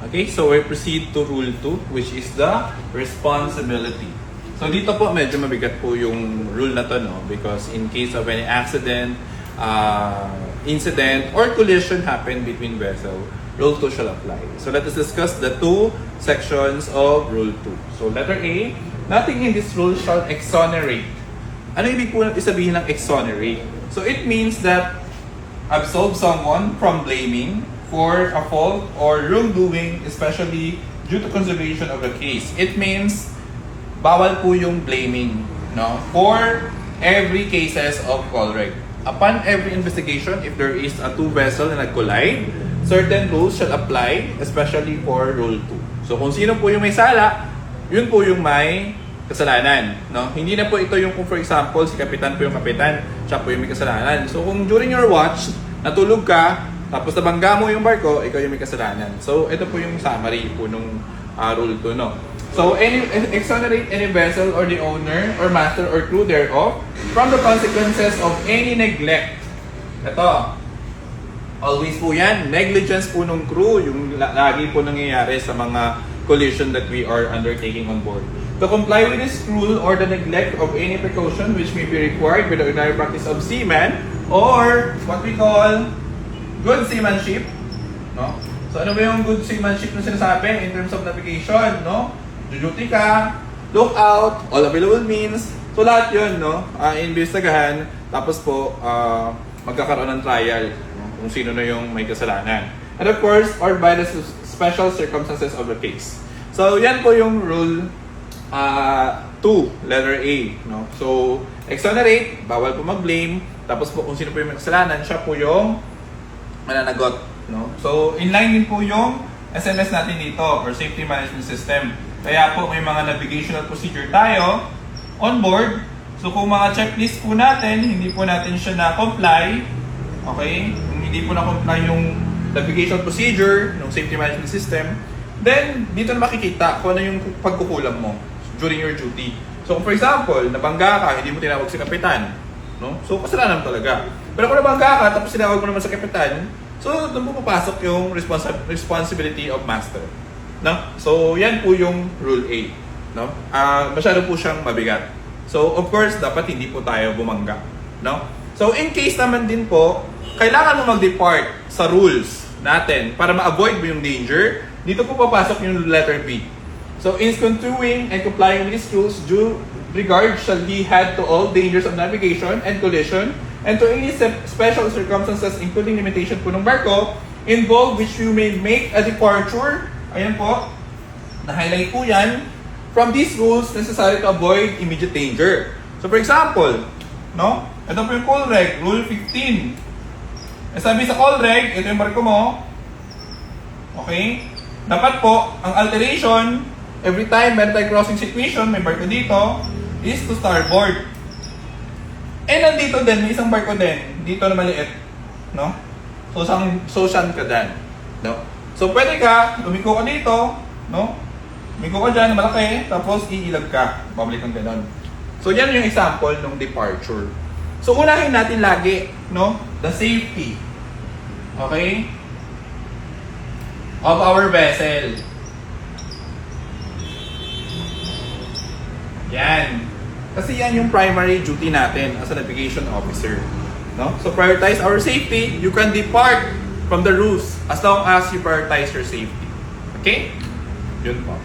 Okay, so we proceed to Rule 2, which is the responsibility. So dito po medyo mabigat po yung rule na to, no? Because in case of any accident, incident, or collision happen between vessel, Rule 2 shall apply. So let us discuss the two sections of Rule 2. So letter A, nothing in this rule shall exonerate. Ano ibig po sabihin ng exonerate? So it means that absolve someone from blaming for a fault or wrongdoing, especially due to consideration of the case. It means bawal po yung blaming, no? For every cases of colwreck. Upon every investigation, if there is a two vessel na nag-collide, certain rules shall apply, especially for Rule 2. So kung sino po yung may sala, yun po yung may kasalanan, no? Hindi na po ito yung kung for example, si kapitan po yung kapitan, siya po yung may kasalanan. So kung during your watch, natulog ka, tapos nabangga mo yung barko, ikaw yung may kasalanan. So ito po yung summary po nung Rule 2, no? So exonerate any vessel or the owner or master or crew thereof from the consequences of any neglect. Ito, always po yan, negligence po ng crew, yung lagi po nangyayari sa mga collision that we are undertaking on board. To comply with this rule or the neglect of any precaution which may be required with the ordinary practice of seamen or what we call good seamanship, no? So ano ba yung good seamanship na sinasabi in terms of navigation, no? Duty ka, look out, all available means. So lahat yun, no? Iimbestigahan, tapos po magkakaroon ng trial, no? Kung sino na yung may kasalanan. And of course, or by the special circumstances of the case. So yan po yung rule 2, letter A, no? So exonerate, bawal po mag-blame, tapos po kung sino po yung may kasalanan, siya po yung mananagot, no? So in line din po yung SMS natin dito, or Safety Management System. Kaya po may mga navigational procedure tayo on board. So kung mga checklist po natin, hindi po natin siya na-comply, okay? Kung hindi po na-comply yung navigation procedure ng Safety Management System, then dito na makikita kung ano yung pagkukulang mo during your duty. So kung for example, nabangga ka, hindi mo tinawag si kapitan, no? So kasalanan talaga. Pero kung nabangga ka, tapos tinawag mo naman sa kapitan, so doon po papasok yung responsibility of master, no? So yan po yung Rule A, no? Masyado po siyang mabigat. So of course, dapat hindi po tayo bumangga, no? So in case naman din po, kailangan mo mag-depart sa rules natin para ma-avoid mo yung danger. Dito po papasok yung letter B. So in continuing and complying with these rules, due regard shall be had to all dangers of navigation and collision and to any special circumstances including limitation po ng barko involved which you may make a departure. Ayan po, na-highlight po yan. From these rules, necessary to avoid immediate danger. So for example, no? Ito po yung call reg, Rule 15. Sabi sa call reg, ito yung barko mo. Okay? Dapat po, ang alteration, every time meron tayong crossing situation, may barko dito, is to starboard. And nandito din, may isang barko din, dito na maliit. No? So saan ka dyan? No? So pwede ka, lumiko ka dito, no? Lumiko ka dyan, malaki, tapos iilag ka. Babalik kang ganon. So yan yung example ng departure. So unahin natin lagi, no? The safety. Okay? Of our vessel. Yan. Kasi yan yung primary duty natin as a navigation officer. No? So prioritize our safety. You can depart from the rules as long as you prioritize your safety. Okay? Yun po.